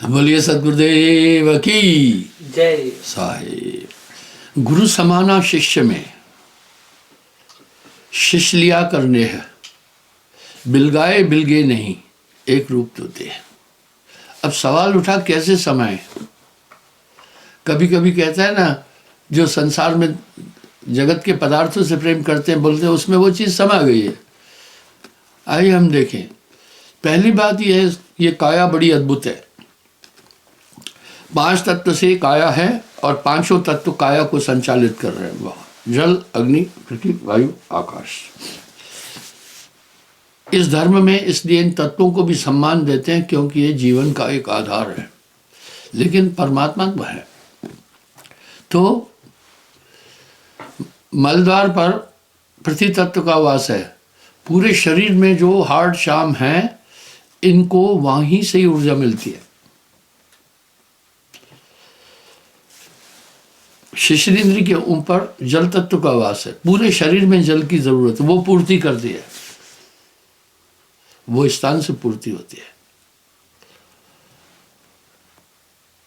बोलिए सदगुरुदेव की जय। साहेब। गुरु समाना शिष्य में शिष्य लिया करने है, बिलगाए बिलगे नहीं, एक रूप तो दे। अब सवाल उठा कैसे समाए। कभी कभी कहता है ना, जो संसार में जगत के पदार्थों से प्रेम करते हैं, बोलते हैं उसमें वो चीज़ समा गई है। आइए हम देखें। पहली बात यह है, ये काया बड़ी अद्भुत है। 5 तत्व से काया है और 5 तत्व काया को संचालित कर रहे हैं। वह जल, अग्नि, पृथ्वी, वायु, आकाश। इस धर्म में इसलिए इन तत्वों को भी सम्मान देते हैं क्योंकि ये जीवन का एक आधार है। लेकिन परमात्मा वह है। तो मलद्वार पर पृथ्वी तत्व का वास है। पूरे शरीर में जो हार्ड शाम है, इनको वहीं से ही ऊर्जा मिलती है। शिशिरिंद्री के ऊपर जल तत्व का वास है। पूरे शरीर में जल की जरूरत है, वो पूर्ति करती है, वो स्थान से पूर्ति होती है।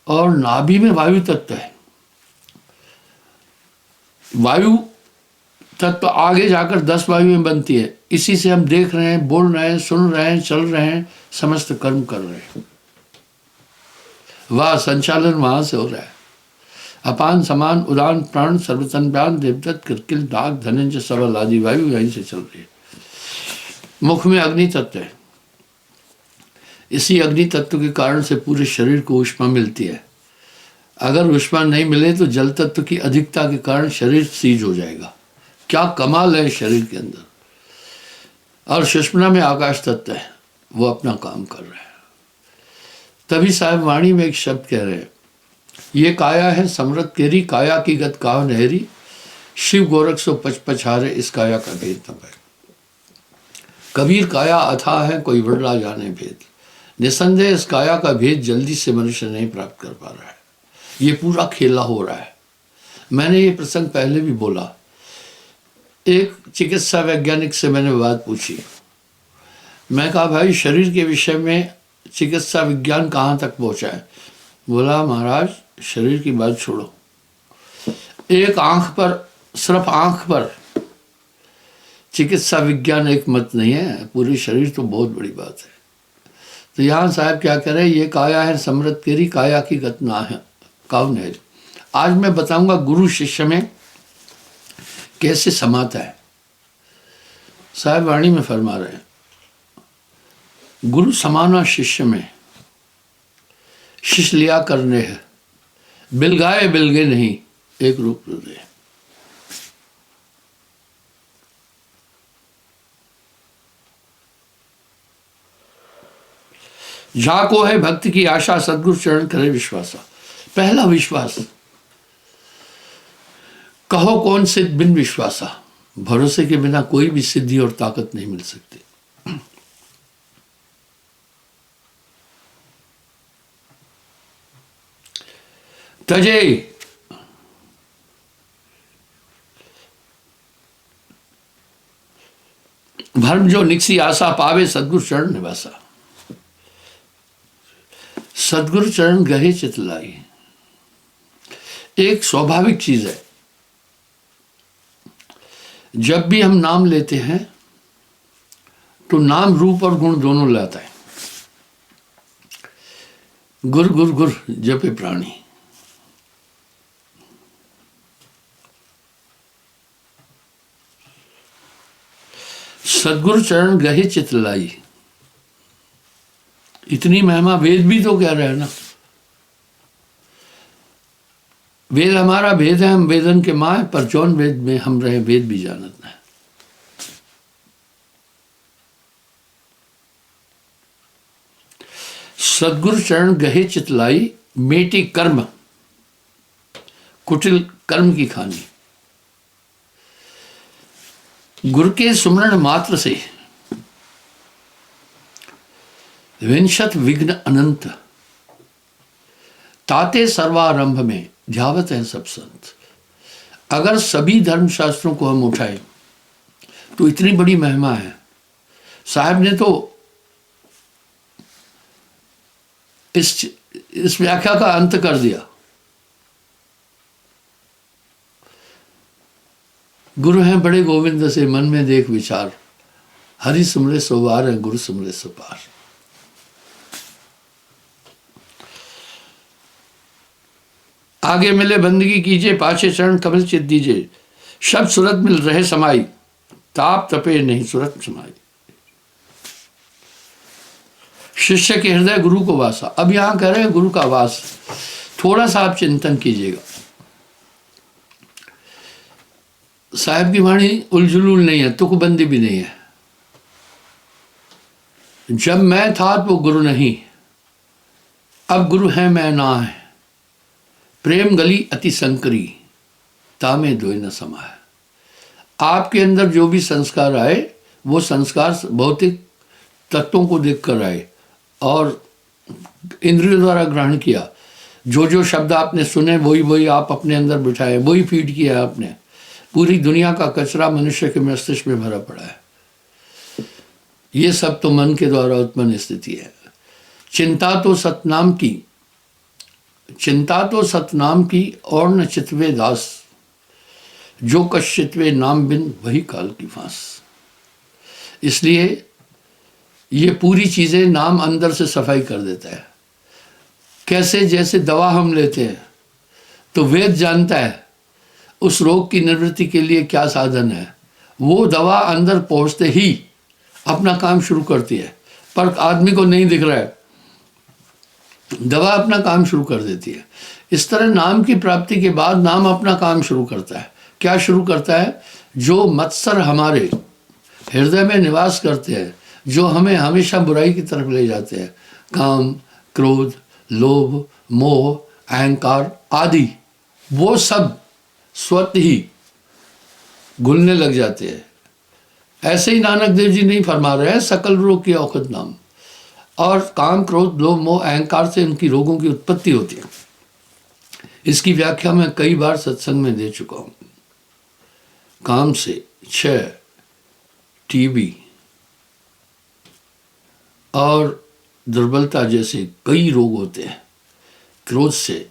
और नाभि में वायु तत्व है। वायु तत्व आगे जाकर 10 वायुएं बनती है। इसी से हम देख रहे हैं, बोल रहे हैं, सुन रहे हैं, चल रहे हैं, समस्त कर्म कर रहे हैं। वह संचालन वहां से हो रहा है। अपान, समान, उदान, प्राण, सर्वतन, व्यान, देवदत्त, किरकिल, डाक, धनंजय, सबल आदि वायु यहीं से चल रही है। मुख में अग्नि तत्व है। इसी अग्नि तत्व के कारण से पूरे शरीर को ऊष्मा मिलती है। अगर ऊष्मा नहीं मिले तो जल तत्व की अधिकता के कारण शरीर सीज हो जाएगा। क्या कमाल है शरीर के अंदर। और सुषुम्ना में आकाश तत्व है, वो अपना काम कर रहा है। तभी साहब वाणी में एक शब्द कह रहे हैं, ये काया है समृत केरी, काया की गत काव नहरी, शिव गोरख सो पच पछारे, इस काया का भेद न पाए। कबीर काया अथाह है, कोई बड़ा जाने भेद। निसंदेह इस काया का भेद जल्दी से मनुष्य नहीं प्राप्त कर पा रहा है। ये पूरा खेला हो रहा है। मैंने ये प्रसंग पहले भी बोला। एक चिकित्सा वैज्ञानिक से मैंने बात पूछी। मैं कहा, भाई शरीर के विषय में चिकित्सा विज्ञान कहाँ तक पहुँचा है। बोला, महाराज शरीर की बात छोड़ो, एक आंख पर, सिर्फ आंख पर चिकित्सा विज्ञान एक मत नहीं है, पूरी शरीर तो बहुत बड़ी बात है। तो यहाँ साहब क्या कह रहे हैं, ये काया है समृत केरी, काया की गत ना है काव नहरी। आज मैं बताऊंगा गुरु शिष्य में कैसे समाता है। साहब वाणी में फरमा रहे हैं, गुरु समाना शिष्य में शिष्य लिया करने है, बिलगाए बिलगे नहीं, एक रूप हृदय। जाको है भक्ति की आशा, सदगुरु चरण करे विश्वासा। पहला विश्वास, कहो कौन सिद्ध बिन विश्वासा। भरोसे के बिना कोई भी सिद्धि और ताकत नहीं मिल सकती। तजे भर्म जो निकसी आशा, पावे सदगुरु चरण निवासा। सदगुरु चरण गहे चितलाई एक स्वाभाविक चीज है। जब भी हम नाम लेते हैं तो नाम रूप और गुण दोनों लाता है। गुर गुर गुर जपे प्राणी। सदगुरु चरण गहे चितलाई, इतनी महिमा वेद भी तो कह रहे हैं ना। वेद हमारा भेद है, हम वेदन के माँ पर जौन वेद में हम रहे, वेद भी जानत है। सदगुरु चरण गहे चितलाई, मेटी कर्म कुटिल कर्म की खानी। गुरु के सुमरण मात्र से विंशत विघ्न अनंत, ताते सर्वारंभ में ध्यावत है सब संत। अगर सभी धर्मशास्त्रों को हम उठाएं तो इतनी बड़ी महिमा है। साहब ने तो इस इस व्याख्या का अंत कर दिया। गुरु हैं बड़े गोविंद से मन में देख विचार, हरि सुमरे सो बार है गुरु सुमरे सो पार। आगे मिले बंदगी कीजिए, पाछे चरण कमल चित दीजिए। शब्द सूरत मिल रहे समाई, ताप तपे नहीं सूरत समाई। शिष्य के हृदय गुरु को वासा। अब यहां कह रहे हैं गुरु का वास। थोड़ा सा आप चिंतन कीजिएगा। साहब की वाणी उलझुल नहीं है, तुकबंदी भी नहीं है। जब मैं था तो गुरु नहीं, अब गुरु है मैं ना है। प्रेम गली अति संकरी, तामे दोय न समाए। आपके अंदर जो भी संस्कार आए वो संस्कार भौतिक तत्वों को देखकर आए और इंद्रियों द्वारा ग्रहण किया। जो जो शब्द आपने सुने वही वही आप अपने अंदर बिठाए, वही फीड किया आपने। पूरी दुनिया का कचरा मनुष्य के मस्तिष्क में भरा पड़ा है। ये सब तो मन के द्वारा उत्पन्न स्थिति है। चिंता तो सतनाम की, चिंता तो सतनाम की और न चितवे दास। जो कश्चितवे नाम बिन वही काल की फांस। इसलिए ये पूरी चीजें नाम अंदर से सफाई कर देता है। कैसे? जैसे दवा हम लेते हैं तो वेद जानता है उस रोग की निवृत्ति के लिए क्या साधन है। वो दवा अंदर पहुंचते ही अपना काम शुरू करती है, पर आदमी को नहीं दिख रहा है। दवा अपना काम शुरू कर देती है। इस तरह नाम की प्राप्ति के बाद नाम अपना काम शुरू करता है। क्या शुरू करता है? जो मत्सर हमारे हृदय में निवास करते हैं, जो हमें हमेशा बुराई की तरफ ले जाते हैं, काम, क्रोध, लोभ, मोह, अहंकार आदि, वो सब स्वतः ही घुलने लग जाते हैं। ऐसे ही नानक देव जी नहीं फरमा रहे हैं सकल रोग की औषध नाम। और काम, क्रोध, लोभ, मोह, अहंकार से इनकी रोगों की उत्पत्ति होती है। इसकी व्याख्या मैं कई बार सत्संग में दे चुका हूं। काम से क्षय, टीबी और दुर्बलता जैसे कई रोग होते हैं। क्रोध से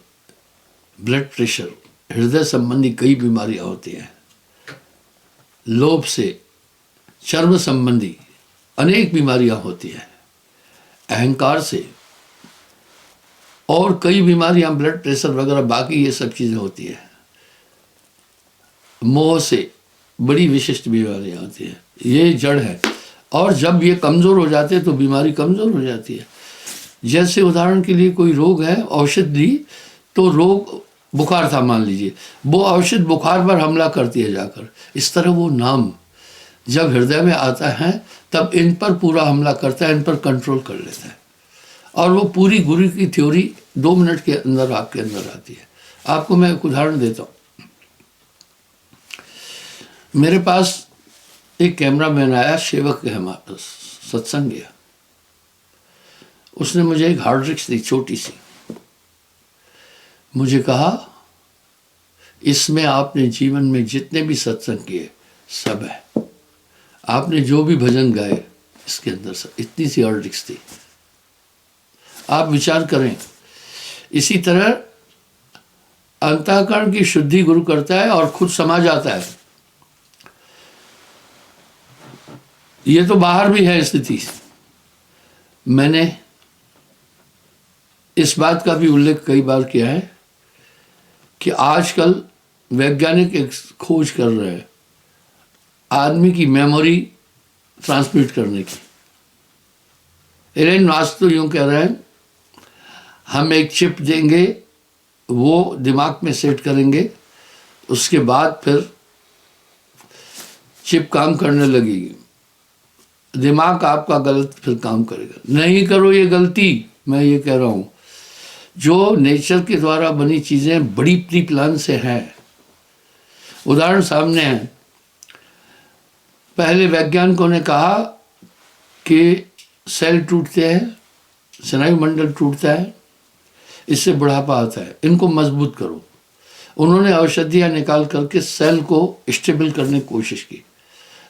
ब्लड प्रेशर, हृदय संबंधी कई बीमारियां होती हैं। लोभ से चर्म संबंधी अनेक बीमारियां होती हैं। अहंकार से और कई बीमारियां, ब्लड प्रेशर वगैरह बाकी ये सब चीजें होती है। मोह से बड़ी विशिष्ट बीमारियां होती है। ये जड़ है। और जब ये कमजोर हो जाते हैं तो बीमारी कमजोर हो जाती है। जैसे उदाहरण के लिए कोई रोग है, औषध ली तो रोग बुखार था मान लीजिए, वो औषध बुखार पर हमला करती है जाकर। इस तरह वो नाम जब हृदय में आता है तब इन पर पूरा हमला करता है, इन पर कंट्रोल कर लेता है। और वो पूरी गुरु की थ्योरी 2 मिनट के अंदर आपके अंदर आती है। आपको मैं एक उदाहरण देता हूँ। मेरे पास एक कैमरामैन आया, सेवक है हमारा, सत्संग गया। उसने मुझे एक हार्ड डिस्क दी, छोटी सी। मुझे कहा इसमें आपने जीवन में जितने भी सत्संग किए सब है, आपने जो भी भजन गाए इसके अंदर सब। इतनी सी हार्ड डिस्क थी। आप विचार करें। इसी तरह अंतःकरण की शुद्धि गुरु करता है और खुद समा जाता है। ये तो बाहर भी है स्थिति। मैंने इस बात का भी उल्लेख कई बार किया है कि आजकल वैज्ञानिक एक खोज कर रहे हैं आदमी की मेमोरी ट्रांसमिट करने की। एलन मास्क तो यूं कह रहे हैं हम एक चिप देंगे, वो दिमाग में सेट करेंगे, उसके बाद फिर चिप काम करने लगेगी। दिमाग आपका गलत फिर काम करेगा। नहीं करो ये गलती। मैं ये कह रहा हूं जो नेचर के द्वारा बनी चीजें बड़ी प्री प्लान से हैं। उदाहरण सामने है। पहले वैज्ञानिकों ने कहा कि सेल टूटते हैं, स्नायु मंडल टूटता है, इससे बुढ़ापा आता है, इनको मजबूत करो। उन्होंने औषधियां निकाल करके सेल को स्टेबल करने की कोशिश की।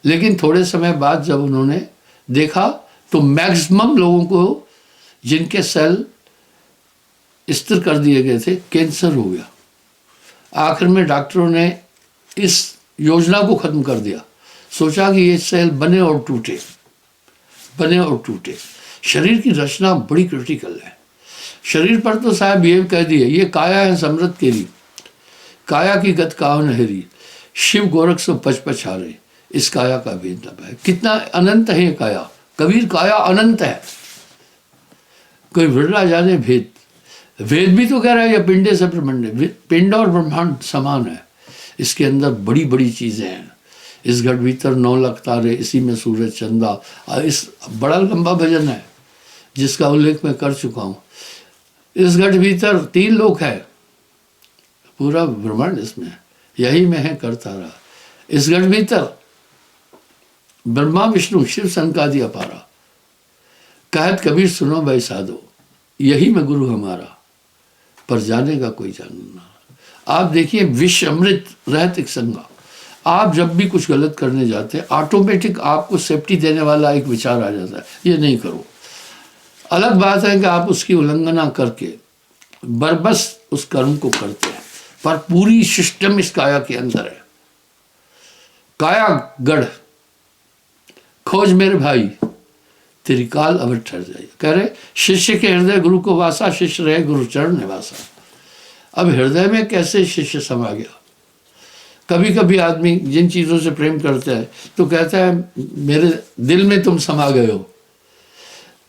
लेकिन थोड़े समय बाद जब उन्होंने देखा तो मैक्सिमम लोगों को जिनके सेल स्थिर कर दिए गए थे, कैंसर हो गया। आखिर में डॉक्टरों ने इस योजना को खत्म कर दिया। सोचा कि ये सेल बने और टूटे, बने और टूटे। शरीर की रचना बड़ी क्रिटिकल है। शरीर पर तो साहब ये कह दिए, ये काया है समृद्ध केरी, काया की गत काव नहरी, शिव गोरख सो पच पछारे, इस काया का भेद न पाए। कितना अनंत है ये काया। कबीर काया अनंत है, कोई विरला जाने भेद। वेद भी तो कह रहा है ये पिंडे से ब्रह्मांड, पिंड और ब्रह्मांड समान है। इसके अंदर बड़ी बड़ी चीजें हैं। इस घट भीतर 9 लाख तारे, इसी में सूरज चंदा। इस बड़ा लंबा भजन है जिसका उल्लेख मैं कर चुका हूँ। इस घट भीतर 3 लोक है, पूरा ब्रह्मांड इसमें, यही में है करता रहा। इस घट भीतर ब्रह्मा विष्णु शिव सनकादि अपारा, कहत कबीर सुनो भाई साधो, यही में गुरु हमारा, पर जाने का कोई जानना ना। आप देखिए विष अमृत रहत एक संगा। आप जब भी कुछ गलत करने जाते हैं, ऑटोमेटिक आपको सेफ्टी देने वाला एक विचार आ जाता है, ये नहीं करो। अलग बात है कि आप उसकी उल्लंघना करके बरबस उस कर्म को करते हैं, पर पूरी सिस्टम इस काया के अंदर है। काया गढ़ खोज मेरे भाई, तेरी काल अवध ठहर जाए। कह रहे शिष्य के हृदय गुरु को वासा, शिष्य रहे गुरु चरण निवासा। अब हृदय में कैसे शिष्य समा गया। कभी कभी आदमी जिन चीज़ों से प्रेम करता है तो कहता है मेरे दिल में तुम समा गए हो।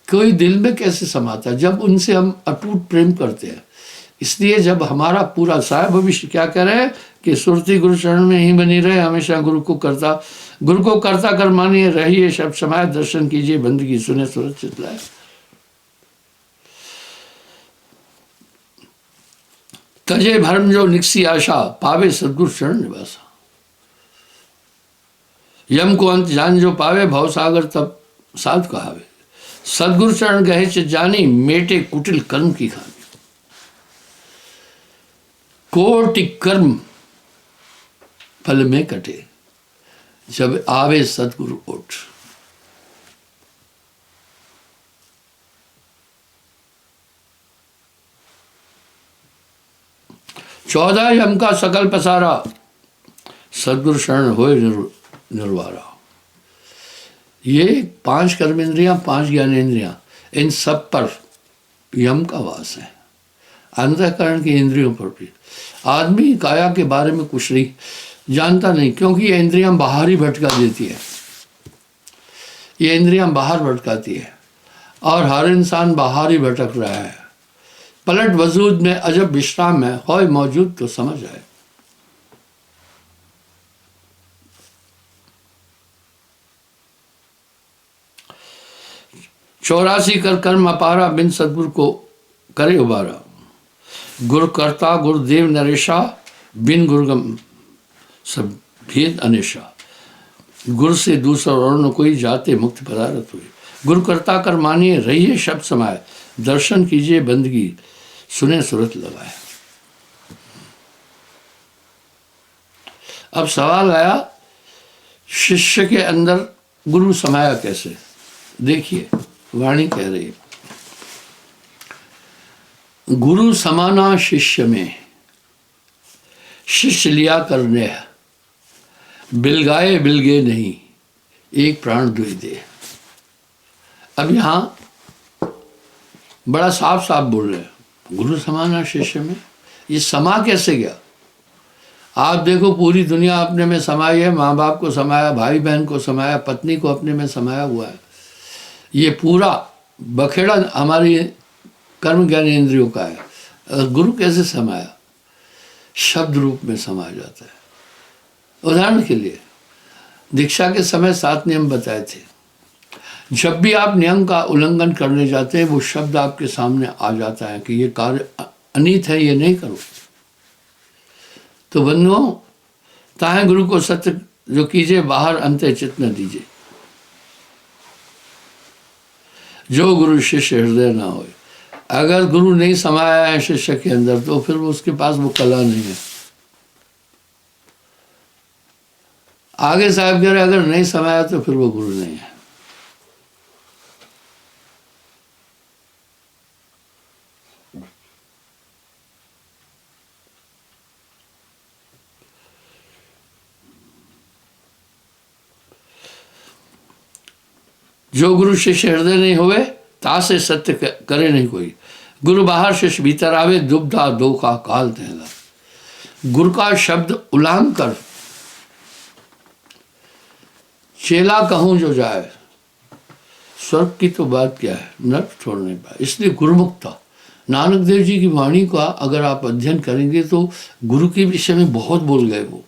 कोई दिल में कैसे समाता है जब उनसे हम अटूट प्रेम करते हैं। इसलिए जब हमारा पूरा साय भविष्य क्या कह रहे हैं कि सुरती गुरु चरण में ही बनी रहे, हमेशा गुरु को करता कर मानिए, रहिए शब्द समाये, दर्शन कीजिए, बंदगी सुने, सुरक्षित लाए। तजे भरम जो निकसी आशा, पावे सदगुरु शरण निवासा। यम को अंत जान जो पावे, भव सागर तब साध कहावे। सदगुरु चरण गहे च जानी, मेटे कुटिल कर्म की खानी। कोटि कर्म फल में कटे, जब आवे सदगुरु ओठ। चौदह यम का सकल पसारा, सदगुरु शरण होए निर्वारा। ये 5 कर्मेंद्रियां, 5 ज्ञानेंद्रियां, इन सब पर यम का वास है। अंतःकरण की इंद्रियों पर भी। आदमी काया के बारे में कुछ नहीं जानता, नहीं, क्योंकि ये इंद्रियां बाहर ही भटका देती है। ये इंद्रियां बाहर भटकाती है और हर इंसान बाहर ही भटक रहा है। पलट वजूद में अजब विश्राम है, होय मौजूद तो समझ आए। चौरासी कर कर्म अपारा, बिन सदगुरु को करे उबारा। गुरु कर्ता गुरुदेव नरेशा, बिन गुरुगम सब भेद अनेशा। गुरु से दूसरा और न कोई, जाते मुक्त पदारथ हुए। गुरु कर्ता कर मानिए, रहिए शब्द समाये, दर्शन कीजिए बंदगी सुने सुरत लगाए। अब सवाल आया शिष्य के अंदर गुरु समाया कैसे। देखिए वाणी कह रही है, गुरु समाना शिष्य में, शिष्य लिया करने, बिलगाए बिलगे नहीं, एक प्राण दुई दे। अब यहां बड़ा साफ साफ बोल रहे हैं, गुरु समाना शिष्य में। ये समा कैसे गया। आप देखो पूरी दुनिया अपने में समाई है, माँ बाप को समाया, भाई बहन को समाया, पत्नी को अपने में समाया हुआ है। ये पूरा बखेड़ा हमारी कर्म ज्ञान इंद्रियों का है। गुरु कैसे समाया, शब्द रूप में समाया जाता है। उदाहरण के लिए दीक्षा के समय 7 नियम बताए थे। जब भी आप नियम का उल्लंघन करने जाते हैं, वो शब्द आपके सामने आ जाता है कि ये कार्य अनित है, ये नहीं करो। तो बंधुओं, ताहे गुरु को सत्य जो कीजिए, बाहर अंते चित न दीजिए। जो गुरु शिष्य हृदय ना होए। अगर गुरु नहीं समाया है शिष्य के अंदर, तो फिर उसके पास वो कला नहीं है। आगे साहब कह रहे अगर नहीं समाया तो फिर वो गुरु नहीं है। जो गुरु शिष्य हृदय नहीं होवे तासे सत्य करे नहीं कोई। गुरु बाहर शिष्य भीतर आवे दुबधा दो का काल तेला। गुरु का शब्द उल्लांघ कर चेला कहूं जो जाए, स्वर्ग की तो बात क्या है, नर्क छोड़ नहीं पाए। इसलिए गुरुमुक्ता नानक देव जी की वाणी का अगर आप अध्ययन करेंगे तो गुरु के विषय में बहुत बोल गए वो।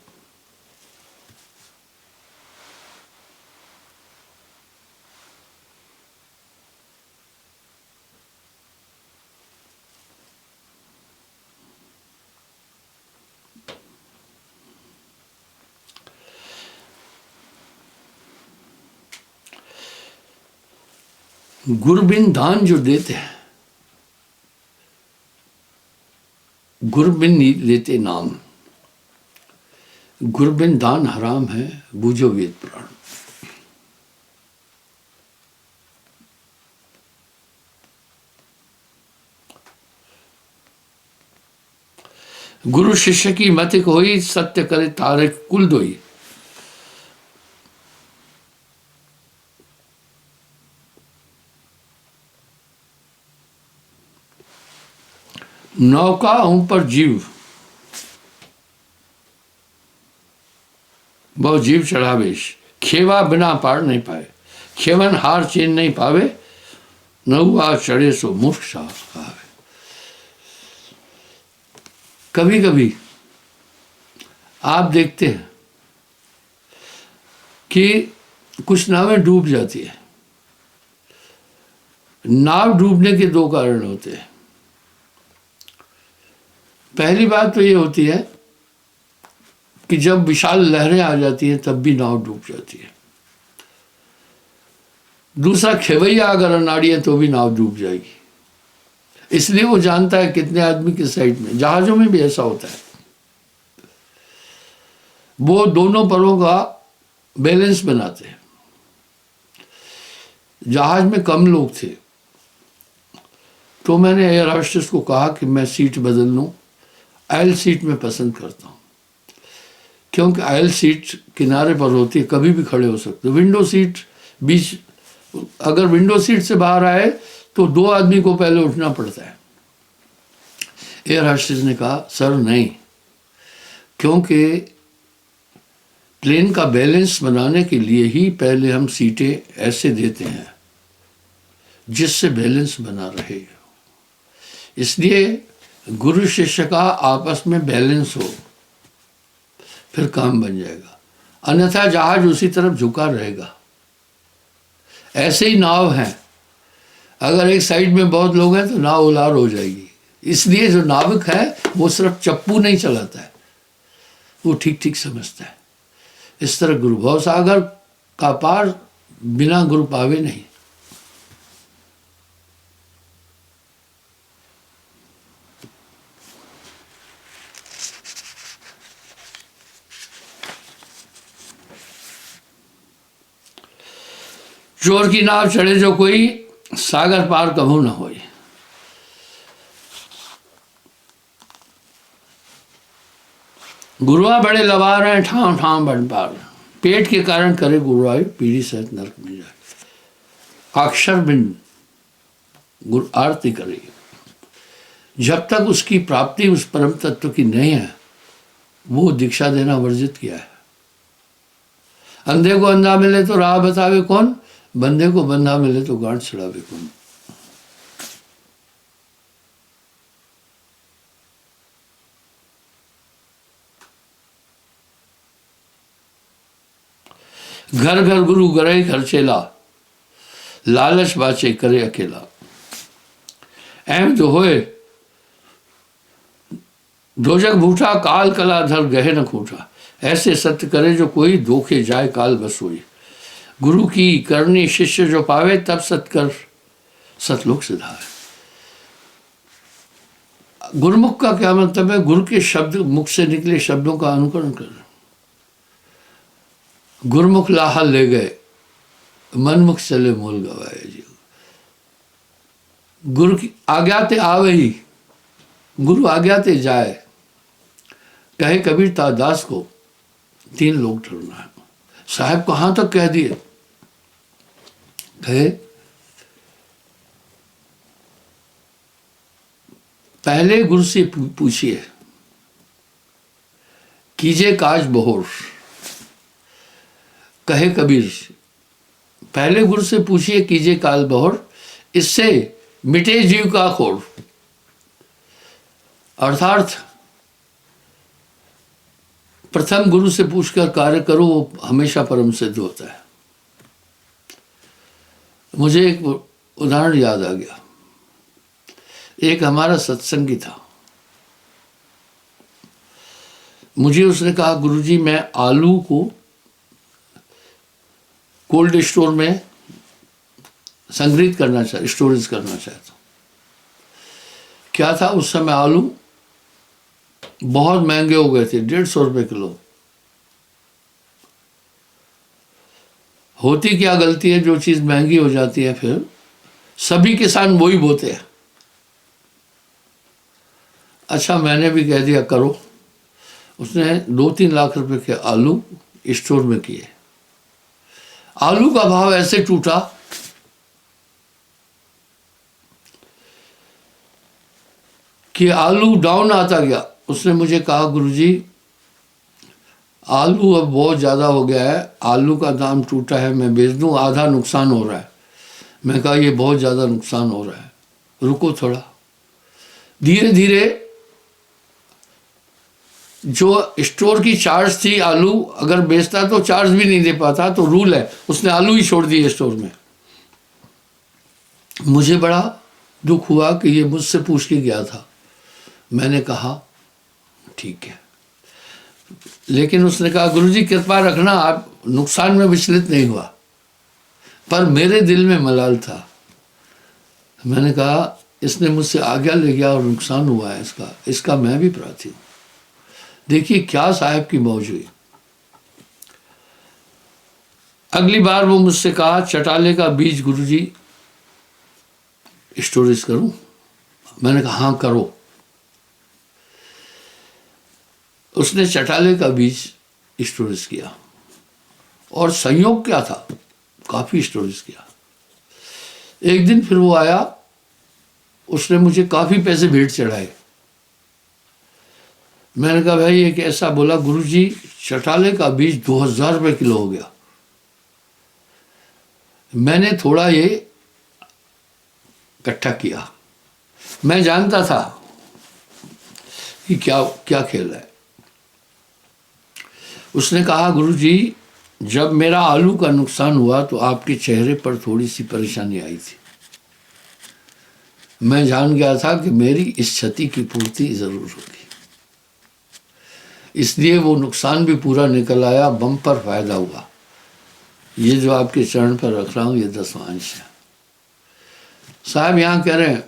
गुरबिन दान जो देते हैं, गुरबिन लेते नाम, गुरबिन दान हराम है बूझो वेद पुराण। गुरु शिष्य की मति कोई सत्य करे तारे कुल दोई। नौका हूं पर जीव बहु जीव चढ़ावेश, खेवा बिना पार नहीं पाए। खेवन हार चीन नहीं पावे, नौआ चढ़े सो मुफ्त सा आवे। कभी कभी आप देखते हैं कि कुछ नावें डूब जाती है। नाव डूबने के दो कारण होते हैं। पहली बात तो ये होती है कि जब विशाल लहरें आ जाती हैं तब भी नाव डूब जाती है। दूसरा, खेवैया अगर अनाड़ी है तो भी नाव डूब जाएगी। इसलिए वो जानता है कितने आदमी किस साइड में। जहाजों में भी ऐसा होता है, वो दोनों परों का बैलेंस बनाते हैं। जहाज में कम लोग थे तो मैंने एयर होस्टेस को कहा कि मैं सीट बदल लूं, आयल सीट में पसंद करता हूं, क्योंकि आयल सीट किनारे पर होती है, कभी भी खड़े हो सकते। विंडो सीट बीच, अगर विंडो सीट से बाहर आए तो दो आदमी को पहले उठना पड़ता है। एयर होस्टेस ने कहा सर नहीं, क्योंकि प्लेन का बैलेंस बनाने के लिए ही पहले हम सीटें ऐसे देते हैं जिससे बैलेंस बना रहे। इसलिए गुरु शिष्य का आपस में बैलेंस हो, फिर काम बन जाएगा, अन्यथा जहाज उसी तरफ झुका रहेगा। ऐसे ही नाव है, अगर एक साइड में बहुत लोग हैं तो नाव उलार हो जाएगी। इसलिए जो नाविक है वो सिर्फ चप्पू नहीं चलाता है, वो ठीक ठीक समझता है। इस तरह गुरु भव सागर का पार बिना गुरु पावे नहीं। चोर की नाव चढ़े जो कोई, सागर पार कभू न होई। गुरुआ बड़े लवार हैं ठाम ठाम बन पार, पेट के कारण करे गुरुआयु पीढ़ी सहित नरक में जाए। अक्षर बिन गुरु आरती करे, जब तक उसकी प्राप्ति उस परम तत्व की नहीं है वो दीक्षा देना वर्जित किया है। अंधे को अंधा मिले तो राह बतावे कौन, बंधे को बंधा मिले तो गांठ छुड़ावे कौन। घर घर गुरु गरे घर चेला, लालच बाचे करे अकेला। एम जो होए दोजक भूठा, काल कला धर गहे न खूठा। ऐसे सत्य करे जो कोई, धोखे जाए काल बस होई। गुरु की करनी शिष्य जो पावे, तब सत्कर सतलोक सिधाए। गुरुमुख का क्या मतलब है? गुरु के शब्द, मुख से निकले शब्दों का अनुकरण कर। गुरुमुख लाहा ले गए, मनमुख चले मूल गवाए जी। गुरु की आज्ञाते आवे ही, गुरु आज्ञाते जाए। कहे कबीर दास को, तीन लोग ठहरना है। साहब कहाँ तक कह दिए, कहे पहले गुरु से पूछिए कीजिए काज बहोर। कहे कबीर पहले गुरु से पूछिए कीजिए काज बहोर, इससे मिटे जीव का खोर। अर्थात प्रथम गुरु से पूछकर कार्य करो, वो हमेशा परम सिद्ध होता है। मुझे एक उदाहरण याद आ गया। एक हमारा सत्संगी था, मुझे उसने कहा गुरुजी मैं आलू को कोल्ड स्टोर में संग्रहित करना स्टोरेज करना चाहता हूँ। क्या था उस समय आलू बहुत महंगे हो गए थे, 150 रुपये किलो। होती क्या गलती है, जो चीज़ महंगी हो जाती है फिर सभी किसान वही बोते हैं। अच्छा मैंने भी कह दिया करो। उसने 2-3 लाख रुपए के आलू स्टोर में किए। आलू का भाव ऐसे टूटा कि आलू डाउन आता गया। उसने मुझे कहा गुरुजी आलू अब बहुत ज़्यादा हो गया है, आलू का दाम टूटा है, मैं बेच दूं, आधा नुकसान हो रहा है। मैं कहा ये बहुत ज़्यादा नुकसान हो रहा है, रुको थोड़ा। धीरे धीरे जो स्टोर की चार्ज थी, आलू अगर बेचता तो चार्ज भी नहीं दे पाता, तो रूल है, उसने आलू ही छोड़ दिए स्टोर में। मुझे बड़ा दुख हुआ कि ये मुझसे पूछ के गया था। मैंने कहा ठीक है, लेकिन उसने कहा गुरुजी कृपा रखना, आप नुकसान में विचलित नहीं हुआ। पर मेरे दिल में मलाल था। मैंने कहा इसने मुझसे आज्ञा ले गया और नुकसान हुआ है इसका मैं भी प्रार्थी हूँ। देखिए क्या साहब की मौज हुई। अगली बार वो मुझसे कहा चटाले का बीज गुरुजी स्टोरेज करूं? मैंने कहा हाँ करो। उसने चटाले का बीज स्टोरेज किया और संयोग क्या था, काफी स्टोरेज किया। एक दिन फिर वो आया, उसने मुझे काफी पैसे भेंट चढ़ाए। मैंने कहा भाई ये कैसा? बोला गुरुजी चटाले का बीज 2000 रुपये किलो हो गया। मैंने थोड़ा ये इकट्ठा किया। मैं जानता था कि क्या क्या खेल है। उसने कहा गुरुजी जब मेरा आलू का नुकसान हुआ तो आपके चेहरे पर थोड़ी सी परेशानी आई थी। मैं जान गया था कि मेरी इस क्षति की पूर्ति जरूर होगी, इसलिए वो नुकसान भी पूरा निकल आया, बम्पर फायदा हुआ। ये जो आपके चरण पर रख रहा हूं ये 10वां अंश है। साहब यहां कह रहे हैं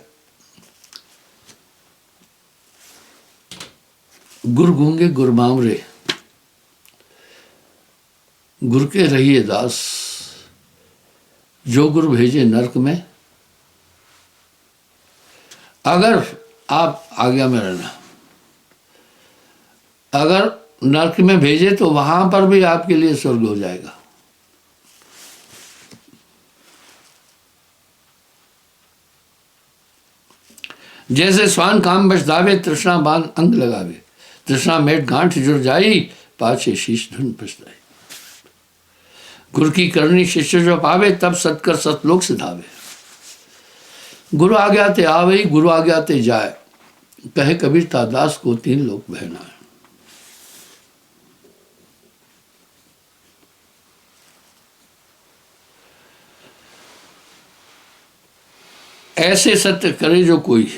गुर गूंगे गुर मामरे, गुर के रहिए दास, जो गुरु भेजे नरक में। अगर आप आज्ञा में रहना, अगर नरक में भेजे तो वहां पर भी आपके लिए स्वर्ग हो जाएगा। जैसे स्वान काम बस दावे, तृष्णा बांध अंग लगावे, तृष्णा मेट गांठ जुड़ जाई, पाछे शीश धुन पछताई। गुरु की करनी शिष्य जो पावे, तब सत्कर सतलोक सिधावे। गुरु आज्ञा ते आवे, गुरु आज्ञा ते जाए, कहे कबीर ता दास को 3 लोक बहनाए। ऐसे सत्य करे जो कोई,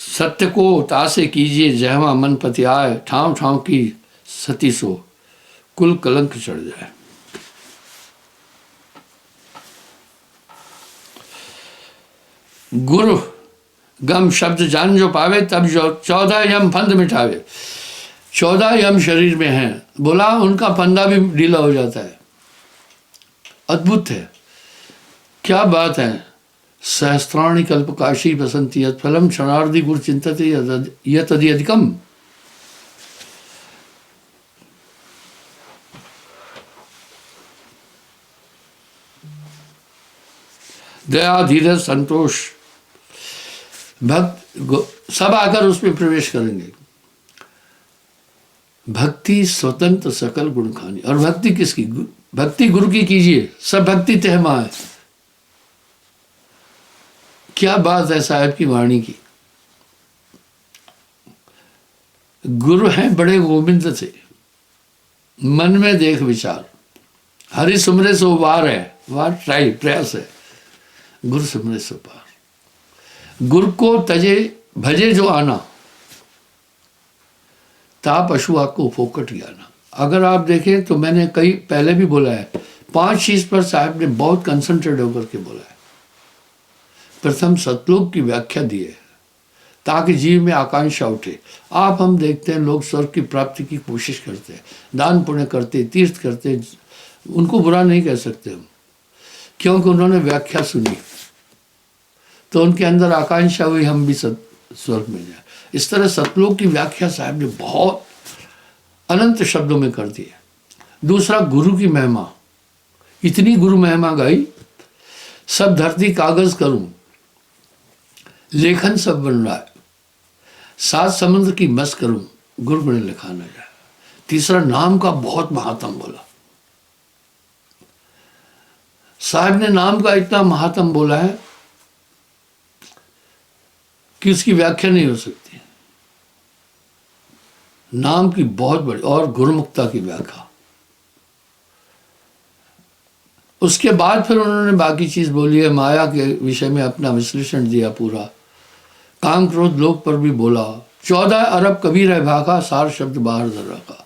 सत्य को तासे कीजिए जहवा मन पति आए, ठाव ठाव की सती सो कुल कलंक चढ़ जाए। गुरु गम शब्द जान जो पावे, तब जो 14 यम फंद मिटावे। 14 यम शरीर में हैं, बोला उनका फंदा भी ढीला हो जाता है। अद्भुत है, क्या बात है। सहस्त्राणि कल्पकाशी बसंती यत् फलम क्षणार्धि गुरु चिंतते यदि अधिकम। दया, धीरज, संतोष, भक्त सब आकर उसमें प्रवेश करेंगे। भक्ति स्वतंत्र सकल गुण खानी। और भक्ति किसकी? भक्ति गुरु की कीजिए, सब भक्ति तहमा है। क्या बात है साहब की वाणी की। गुरु हैं बड़े गोविंद थे, मन में देख विचार, हरि सुमरे सो वार है, वार ट्राई प्रयास है, गुरु सुमरे सो पार। गुरु को तजे भजे जो आना, ता पशु आपको फोकट ज्ञाना। अगर आप देखें तो मैंने कई पहले भी बोला है, 5 चीज पर साहब ने बहुत कंसंट्रेट होकर के बोला है। प्रथम सतलोक की व्याख्या दी है ताकि जीव में आकांक्षा उठे। आप हम देखते हैं लोग स्वर्ग की प्राप्ति की कोशिश करते हैं, दान पुण्य करते, तीर्थ करते, उनको बुरा नहीं कह सकते हम, क्योंकि उन्होंने व्याख्या सुनी तो उनके अंदर आकांक्षा हुई हम भी स्वर्ग में जाए। इस तरह सतलोक की व्याख्या साहब ने बहुत अनंत शब्दों में कर दी है। दूसरा, गुरु की महिमा, इतनी गुरु महिमा गाई, सब धरती कागज करूं, लेखन सब बन रहा है, 7 समुद्र की मस करूं, गुरु बने लिखा न जाए। तीसरा, नाम का बहुत महात्म बोला। साहब ने नाम का इतना महात्म बोला है कि उसकी व्याख्या नहीं हो सकती। नाम की बहुत बड़ी, और गुरुमुक्ता की व्याख्या। उसके बाद फिर उन्होंने बाकी चीज बोली है, माया के विषय में अपना विश्लेषण दिया पूरा, काम क्रोध लोक पर भी बोला, 14 अरब कबीर है भागा, सार शब्द बाहर धर रखा।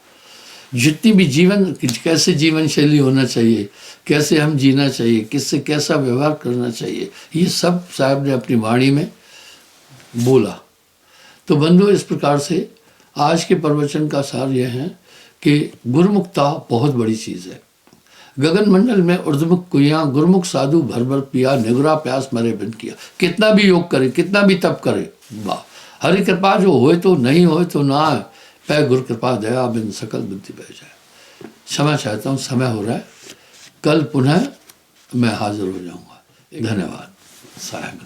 जितनी भी जीवन, कैसे जीवन शैली होना चाहिए, कैसे हम जीना चाहिए, किससे कैसा व्यवहार करना चाहिए, ये सब साहब ने अपनी वाणी में बोला। तो बंधु, इस प्रकार से आज के प्रवचन का सार यह है कि गुरुमुक्ता बहुत बड़ी चीज़ है। गगन मंडल में उर्धमुख कुइयाँ, गुरुमुख साधु भर भर पिया, निगुरा प्यास मरे बिन किया। कितना भी योग करे, कितना भी तप करे, वाह, हरि कृपा जो होए तो, नहीं होए तो ना आए, पै गुरु कृपा दया बिन सकल बुद्धि बह जाए। क्षमा चाहता हूँ, समय हो रहा है, कल पुनः मैं हाजिर हो जाऊँगा। धन्यवाद साहब।